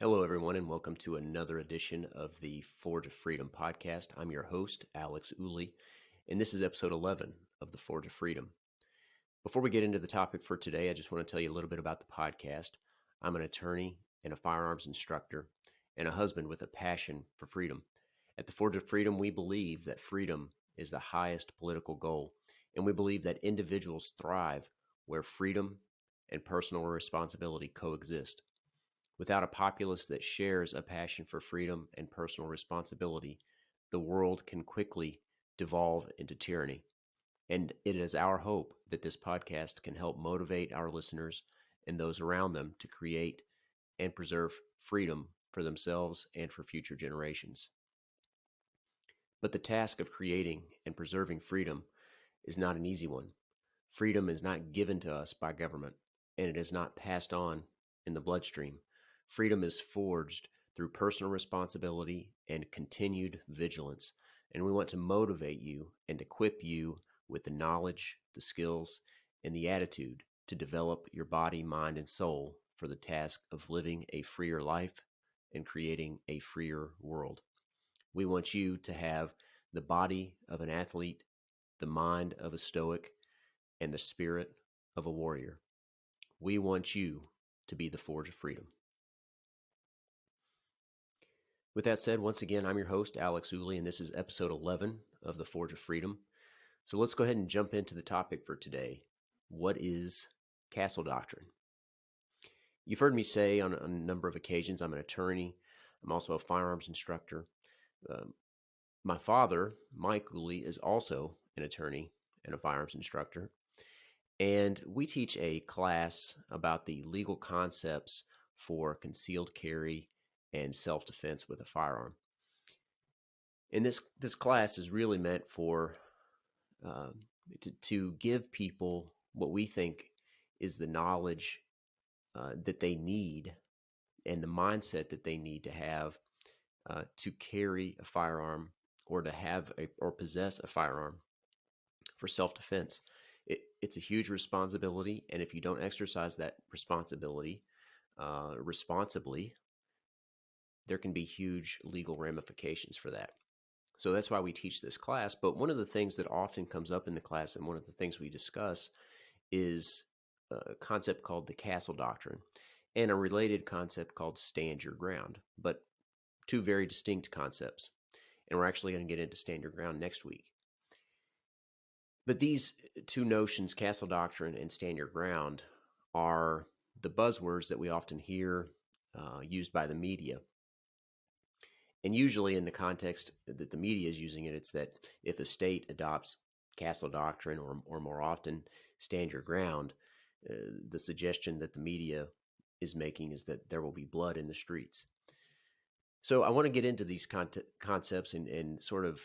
Hello, everyone, and welcome to another edition of the Forge of Freedom podcast. I'm your host, Alex Ooley, and this is episode 11 of the Forge of Freedom. Before we get into the topic for today, I just want to tell you a little bit about the podcast. I'm an attorney and a firearms instructor and a husband with a passion for freedom. At the Forge of Freedom, we believe that freedom is the highest political goal, and we believe that individuals thrive where freedom and personal responsibility coexist. Without a populace that shares a passion for freedom and personal responsibility, the world can quickly devolve into tyranny. And it is our hope that this podcast can help motivate our listeners and those around them to create and preserve freedom for themselves and for future generations. But the task of creating and preserving freedom is not an easy one. Freedom is not given to us by government, and it is not passed on in the bloodstream. Freedom is forged through personal responsibility and continued vigilance, and we want to motivate you and equip you with the knowledge, the skills, and the attitude to develop your body, mind, and soul for the task of living a freer life and creating a freer world. We want you to have the body of an athlete, the mind of a stoic, and the spirit of a warrior. We want you to be the Forge of Freedom. With that said, once again, I'm your host, Alex Ooley, and this is episode 11 of the Forge of Freedom. So let's go ahead and jump into the topic for today. What is castle doctrine? You've heard me say on a number of occasions, I'm an attorney. I'm also a firearms instructor. My father, Mike Ooley, is also an attorney and a firearms instructor. And we teach a class about the legal concepts for concealed carry and self-defense with a firearm. And this class is really meant for to give people what we think is the knowledge that they need and the mindset that they need to have to carry a firearm or to have or possess a firearm for self-defense. It's a huge responsibility, and if you don't exercise that responsibility responsibly, there can be huge legal ramifications for that. So that's why we teach this class. But one of the things that often comes up in the class, and one of the things we discuss, is a concept called the castle doctrine and a related concept called stand your ground, but two very distinct concepts. And we're actually going to get into stand your ground next week. But these two notions, castle doctrine and stand your ground, are the buzzwords that we often hear used by the media. And usually in the context that the media is using it, it's that if a state adopts castle doctrine or more often stand your ground, the suggestion that the media is making is that there will be blood in the streets. So I want to get into these concepts and sort of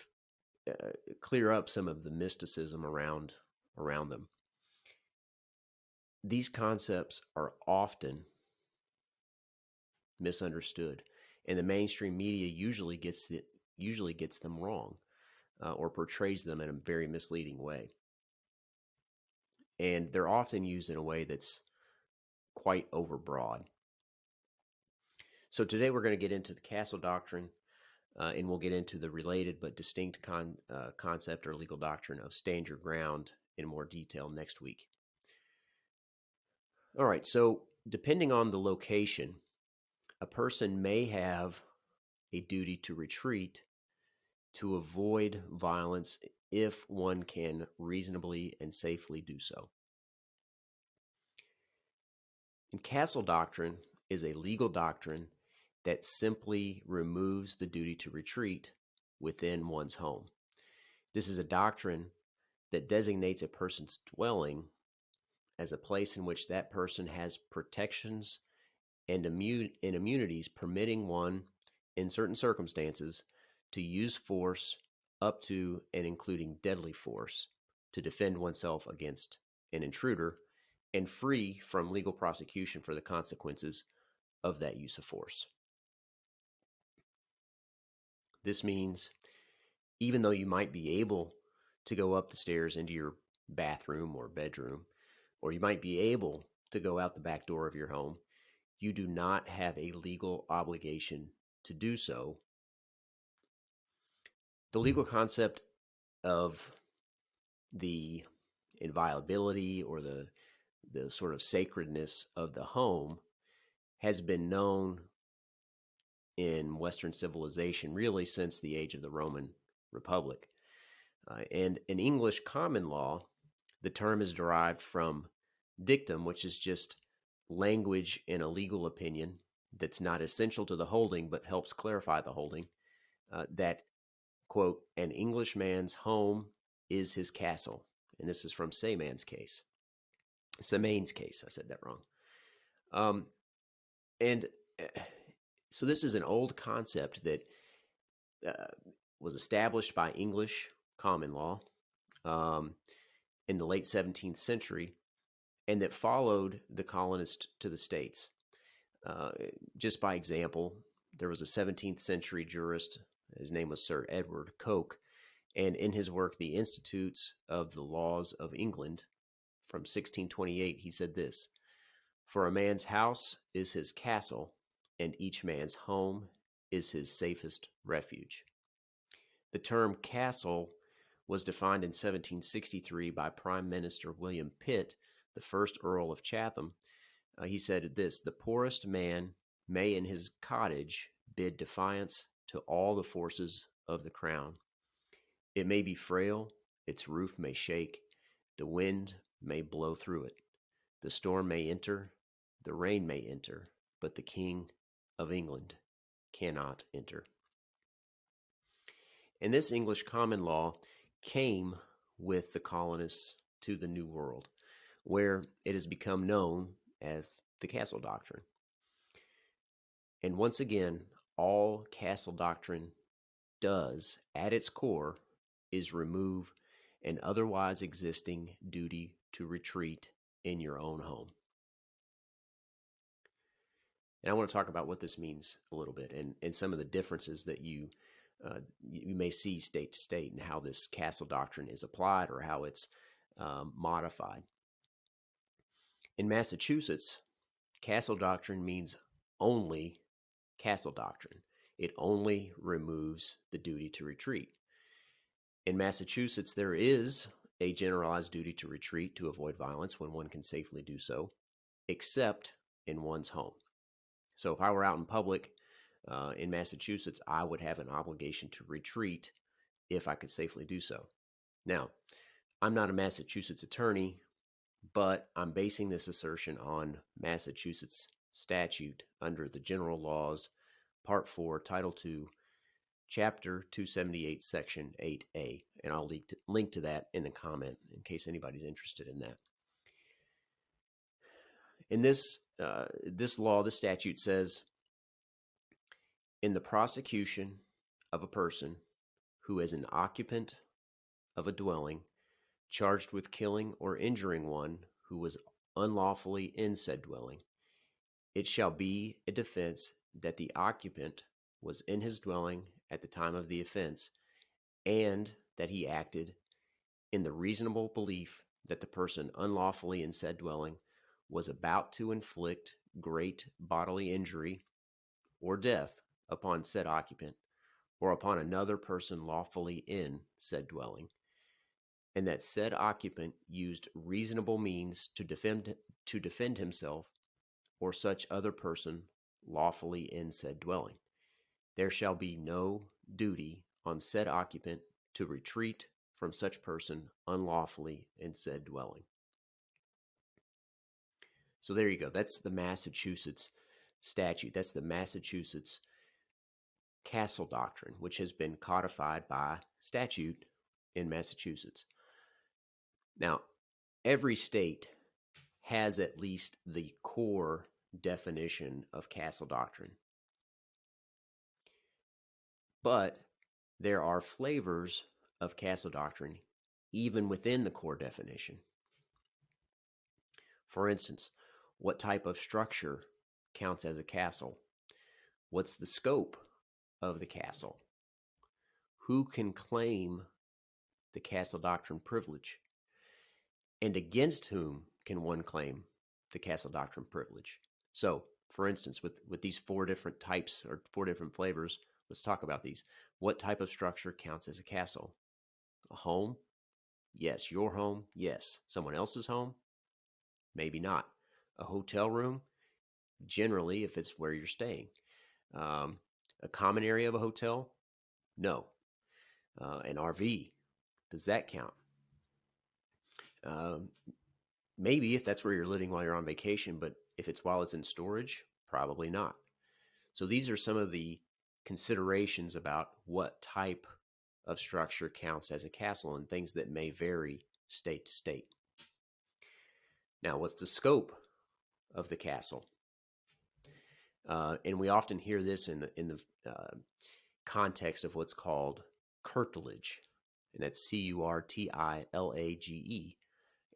clear up some of the mysticism around them. These concepts are often misunderstood, and the mainstream media usually gets them wrong or portrays them in a very misleading way. And they're often used in a way that's quite overbroad. So today we're going to get into the castle doctrine, and we'll get into the related but distinct concept or legal doctrine of stand your ground in more detail next week. All right, so depending on the location, a person may have a duty to retreat to avoid violence if one can reasonably and safely do so. And castle doctrine is a legal doctrine that simply removes the duty to retreat within one's home. This is a doctrine that designates a person's dwelling as a place in which that person has protections and immunities permitting one, in certain circumstances, to use force up to and including deadly force to defend oneself against an intruder and free from legal prosecution for the consequences of that use of force. This means even though you might be able to go up the stairs into your bathroom or bedroom, or you might be able to go out the back door of your home, you do not have a legal obligation to do so. The legal concept of the inviolability or the sort of sacredness of the home has been known in Western civilization really since the age of the Roman Republic. And in English common law, the term is derived from dictum, which is just language in a legal opinion that's not essential to the holding but helps clarify the holding, that, quote, an Englishman's home is his castle. And this is from Semane's case. Semane's case, I said that wrong. And so this is an old concept that was established by English common law in the late 17th century, and that followed the colonists to the States. Just by example, there was a 17th century jurist, his name was Sir Edward Coke, and in his work, The Institutes of the Laws of England, from 1628, he said this: "For a man's house is his castle, and each man's home is his safest refuge." The term castle was defined in 1763 by Prime Minister William Pitt, the first Earl of Chatham. He said this: "The poorest man may in his cottage bid defiance to all the forces of the crown. It may be frail, its roof may shake, the wind may blow through it, the storm may enter, the rain may enter, but the King of England cannot enter." And this English common law came with the colonists to the New World, where it has become known as the Castle Doctrine. And once again, all Castle Doctrine does at its core is remove an otherwise existing duty to retreat in your own home. And I want to talk about what this means a little bit and some of the differences that you may see state to state and how this Castle Doctrine is applied or how it's modified. In Massachusetts, Castle Doctrine means only Castle Doctrine. It only removes the duty to retreat. In Massachusetts, there is a generalized duty to retreat to avoid violence when one can safely do so, except in one's home. So if I were out in public in Massachusetts, I would have an obligation to retreat if I could safely do so. Now, I'm not a Massachusetts attorney, but I'm basing this assertion on Massachusetts statute under the General Laws, Part 4, Title 2, Chapter 278, Section 8A. And I'll link to that in the comment in case anybody's interested in that. In this law, the statute says, in the prosecution of a person who is an occupant of a dwelling charged with killing or injuring one who was unlawfully in said dwelling, it shall be a defense that the occupant was in his dwelling at the time of the offense, and that he acted in the reasonable belief that the person unlawfully in said dwelling was about to inflict great bodily injury or death upon said occupant or upon another person lawfully in said dwelling, and that said occupant used reasonable means to defend himself or such other person lawfully in said dwelling. There shall be no duty on said occupant to retreat from such person unlawfully in said dwelling. So there you go. That's the Massachusetts statute. That's the Massachusetts Castle Doctrine, which has been codified by statute in Massachusetts. Now, every state has at least the core definition of Castle Doctrine. But there are flavors of Castle Doctrine even within the core definition. For instance, what type of structure counts as a castle? What's the scope of the castle? Who can claim the Castle Doctrine privilege? And against whom can one claim the Castle Doctrine privilege? So, For instance, with these four different types or four different flavors, let's talk about these. What type of structure counts as a castle? A home? Yes. Your home? Yes. Someone else's home? Maybe not. A hotel room? Generally, if it's where you're staying. A common area of a hotel? No. An RV? Does that count? Um, Maybe if that's where you're living while you're on vacation, but if it's while it's in storage, probably not. So these are some of the considerations about what type of structure counts as a castle and things that may vary state to state. Now, what's the scope of the castle? And we often hear this in the context of what's called curtilage, and that's Curtilage.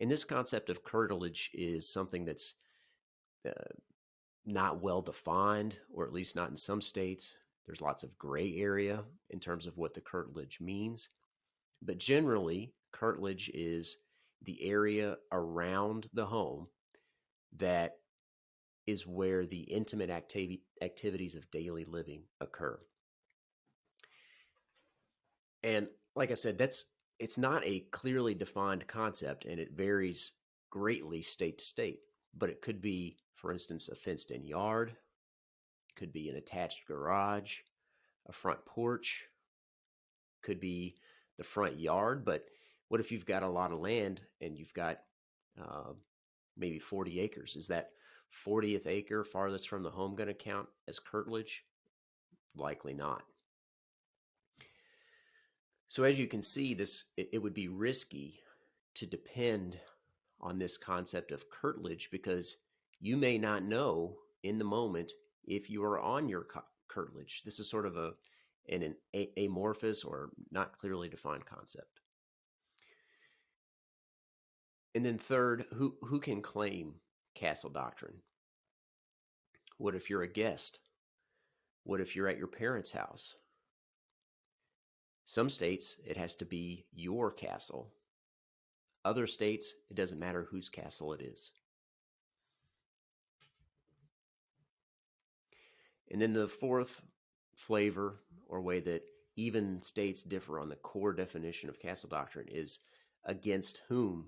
And this concept of curtilage is something that's not well defined, or at least not in some states. There's lots of gray area in terms of what the curtilage means. But generally, curtilage is the area around the home that is where the intimate activities of daily living occur. And like I said, it's not a clearly defined concept, and it varies greatly state to state. But it could be, for instance, a fenced-in yard, it could be an attached garage, a front porch, could be the front yard. But what if you've got a lot of land and you've got maybe 40 acres? Is that 40th acre farthest from the home going to count as curtilage? Likely not. So as you can see, it would be risky to depend on this concept of curtilage, because you may not know in the moment if you are on your curtilage. This is sort of an amorphous or not clearly defined concept. And then third, who can claim castle doctrine? What if you're a guest? What if you're at your parents' house? Some states, it has to be your castle. Other states, it doesn't matter whose castle it is. And then the fourth flavor, or way that even states differ on the core definition of castle doctrine, is against whom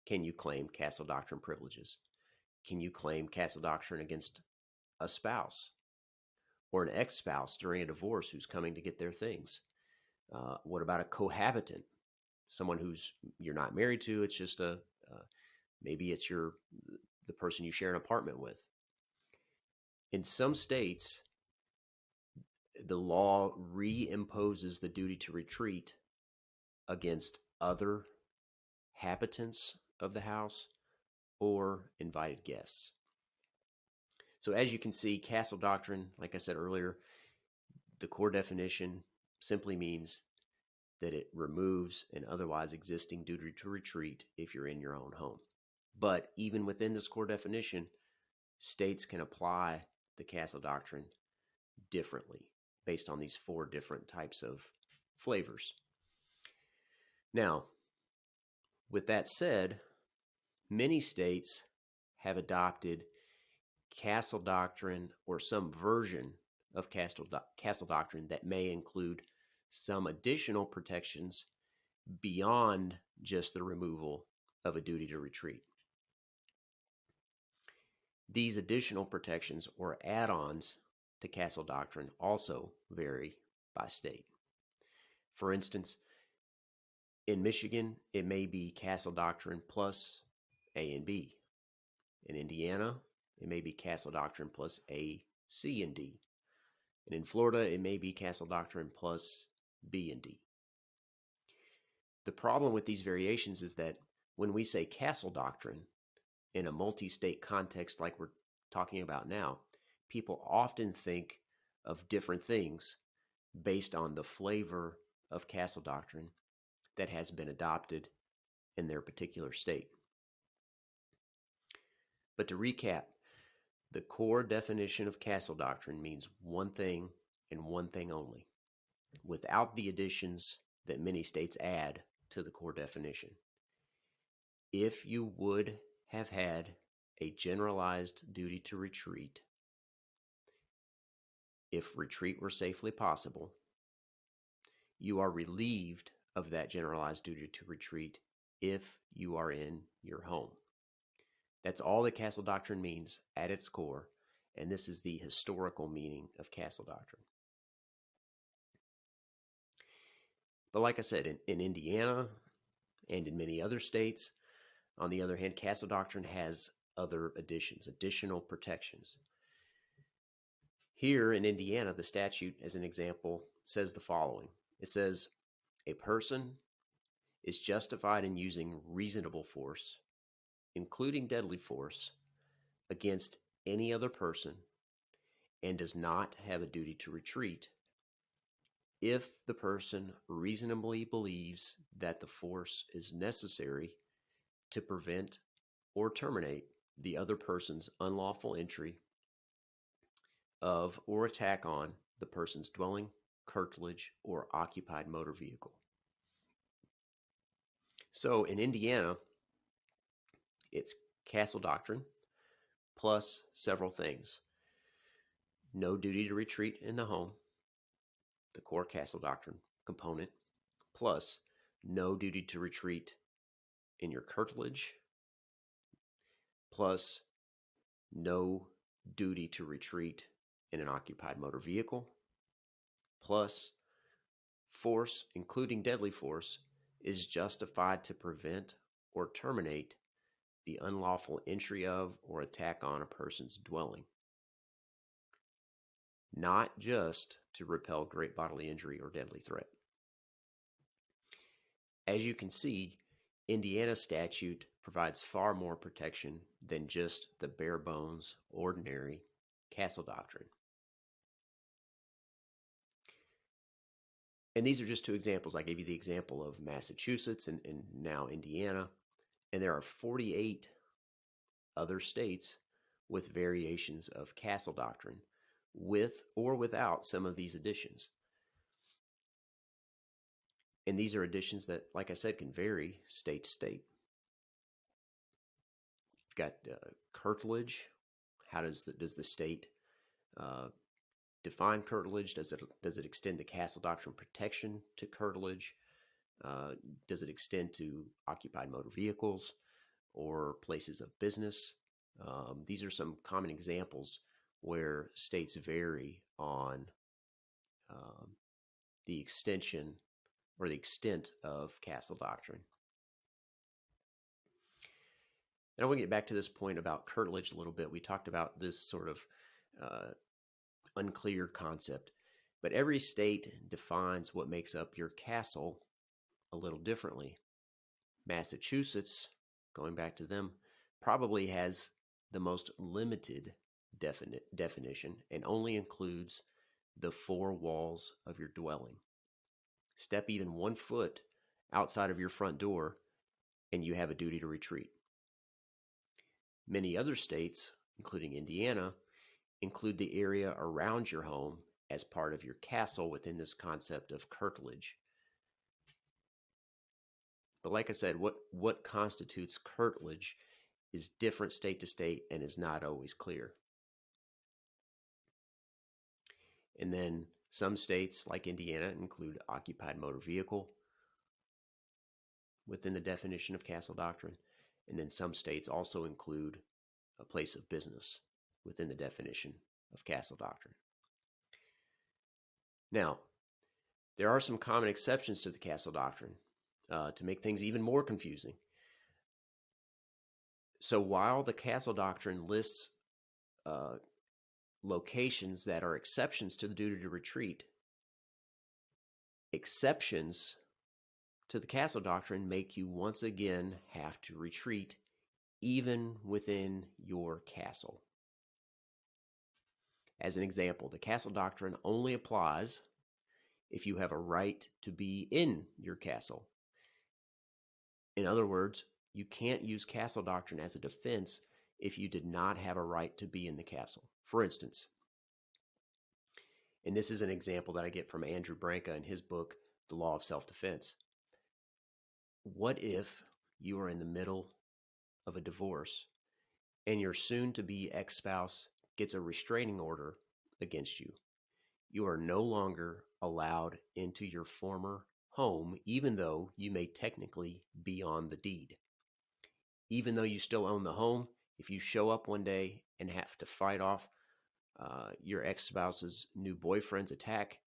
can you claim castle doctrine privileges? Can you claim castle doctrine against a spouse or an ex-spouse during a divorce who's coming to get their things? What about a cohabitant, someone who's you're not married to? It's just maybe it's the person you share an apartment with. In some states, the law reimposes the duty to retreat against other habitants of the house or invited guests. So as you can see, castle doctrine, like I said earlier, the core definition simply means that it removes an otherwise existing duty to retreat if you're in your own home. But even within this core definition, states can apply the castle doctrine differently based on these four different types of flavors. Now, with that said, many states have adopted castle doctrine or some version of castle doctrine that may include some additional protections beyond just the removal of a duty to retreat. These additional protections or add-ons to castle doctrine also vary by state. For instance, in Michigan, it may be castle doctrine plus A and B. In Indiana, it may be castle doctrine plus A, C, and D. And in Florida, it may be castle doctrine plus B and D. The problem with these variations is that when we say castle doctrine in a multi-state context like we're talking about now, people often think of different things based on the flavor of castle doctrine that has been adopted in their particular state. But to recap, the core definition of castle doctrine means one thing and one thing only, without the additions that many states add to the core definition. If you would have had a generalized duty to retreat if retreat were safely possible, you are relieved of that generalized duty to retreat if you are in your home. That's all that castle doctrine means at its core, and this is the historical meaning of castle doctrine. But like I said, in Indiana and in many other states, on the other hand, castle doctrine has other additional protections. Here in Indiana, the statute, as an example, says the following. It says, a person is justified in using reasonable force, including deadly force, against any other person and does not have a duty to retreat if the person reasonably believes that the force is necessary to prevent or terminate the other person's unlawful entry of or attack on the person's dwelling, curtilage, or occupied motor vehicle. So in Indiana, it's castle doctrine plus several things. No duty to retreat in the home, the core castle doctrine component, plus no duty to retreat in your curtilage, plus no duty to retreat in an occupied motor vehicle, plus force, including deadly force, is justified to prevent or terminate the unlawful entry of or attack on a person's dwelling, not just to repel great bodily injury or deadly threat. As you can see, Indiana statute provides far more protection than just the bare bones, ordinary castle doctrine. And these are just two examples. I gave you the example of Massachusetts and now Indiana. And there are 48 other states with variations of castle doctrine, with or without some of these additions. And these are additions that, like I said, can vary state to state. You've got curtilage. How does the state define curtilage? Does it extend the castle doctrine protection to curtilage? Does it extend to occupied motor vehicles or places of business? These are some common examples where states vary on the extension or the extent of castle doctrine. And I want to get back to this point about curtilage a little bit. We talked about this sort of unclear concept, but every state defines what makes up your castle a little differently. Massachusetts, going back to them, probably has the most limited definition and only includes the four walls of your dwelling. Step even 1 foot outside of your front door and you have a duty to retreat. Many other states, including Indiana, include the area around your home as part of your castle within this concept of curtilage. But like I said, what constitutes curtilage is different state to state and is not always clear. And then some states, like Indiana, include occupied motor vehicle within the definition of castle doctrine. And then some states also include a place of business within the definition of castle doctrine. Now, there are some common exceptions to the castle doctrine to make things even more confusing. So while the castle doctrine lists locations that are exceptions to the duty to retreat, exceptions to the castle doctrine make you once again have to retreat even within your castle. As an example, the castle doctrine only applies if you have a right to be in your castle. In other words, you can't use castle doctrine as a defense if you did not have a right to be in the castle. For instance, and this is an example that I get from Andrew Branca in his book, The Law of Self-Defense. What if you are in the middle of a divorce and your soon-to-be ex-spouse gets a restraining order against you? you are no longer allowed into your former home, even though you may technically be on the deed. Even though you still own the home, if you show up one day and have to fight off your ex-spouse's new boyfriend's attack,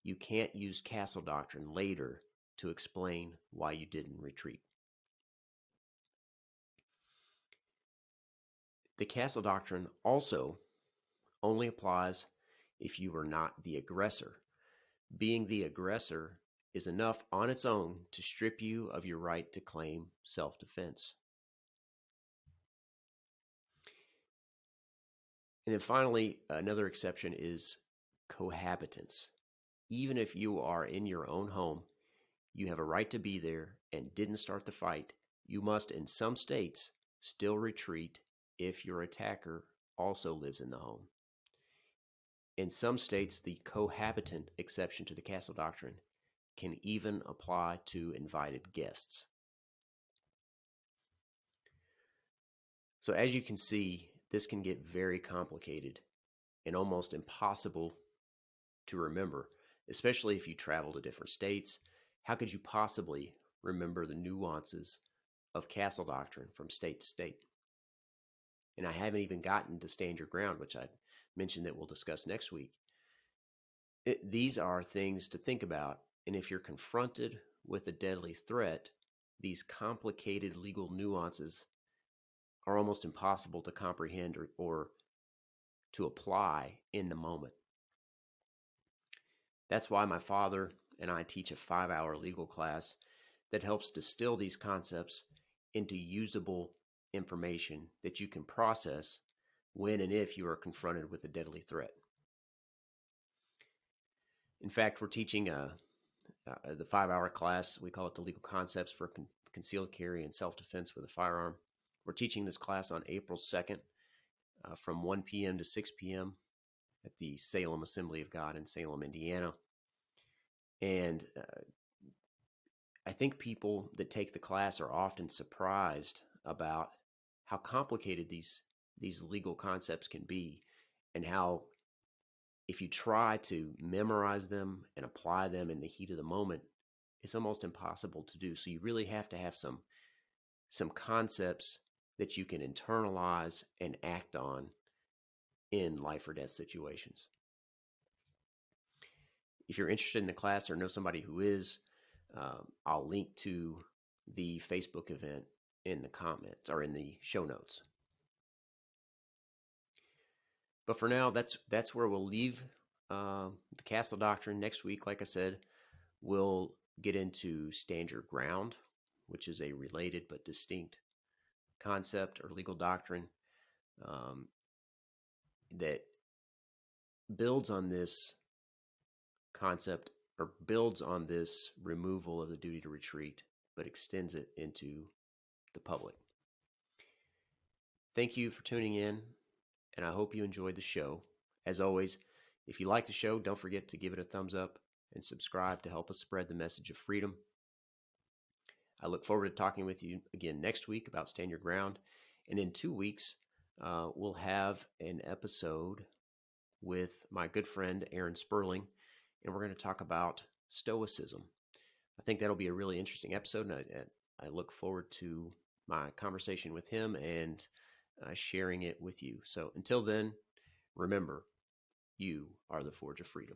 you can't use castle doctrine later to explain why you didn't retreat. The castle doctrine also only applies if you were not the aggressor. Being the aggressor is enough on its own to strip you of your right to claim self-defense. And then finally, another exception is cohabitants. Even if you are in your own home, you have a right to be there and didn't start the fight. You must, in some states, still retreat if your attacker also lives in the home. In some states, the cohabitant exception to the castle doctrine can even apply to invited guests. So as you can see, this can get very complicated and almost impossible to remember, especially if you travel to different states. How could you possibly remember the nuances of castle doctrine from state to state? And I haven't even gotten to stand your ground, which I mentioned that we'll discuss next week. These are things to think about. And if you're confronted with a deadly threat, these complicated legal nuances are almost impossible to comprehend or to apply in the moment. That's why my father and I teach a 5-hour legal class that helps distill these concepts into usable information that you can process when and if you are confronted with a deadly threat. In fact, we're teaching the 5-hour class. We call it the Legal Concepts for Concealed Carry and Self-Defense with a Firearm. We're teaching this class on April 2nd from 1 p.m. to 6 p.m. at the Salem Assembly of God in Salem, Indiana. And I think people that take the class are often surprised about how complicated these legal concepts can be, and how if you try to memorize them and apply them in the heat of the moment, it's almost impossible to do. So you really have to have some concepts that you can internalize and act on in life or death situations. If you're interested in the class or know somebody who is, I'll link to the Facebook event in the comments or in the show notes. But for now, that's where we'll leave the castle doctrine. Next week, like I said, we'll get into stand your ground, which is a related but distinct concept or legal doctrine that builds on this concept or builds on this removal of the duty to retreat, but extends it into the public. Thank you for tuning in, and I hope you enjoyed the show. As always, if you like the show, don't forget to give it a thumbs up and subscribe to help us spread the message of freedom. I look forward to talking with you again next week about Stand Your Ground. And in 2 weeks, we'll have an episode with my good friend, Aaron Sperling, and we're going to talk about Stoicism. I think that'll be a really interesting episode, and I look forward to my conversation with him and sharing it with you. So until then, remember, you are the Forge of Freedom.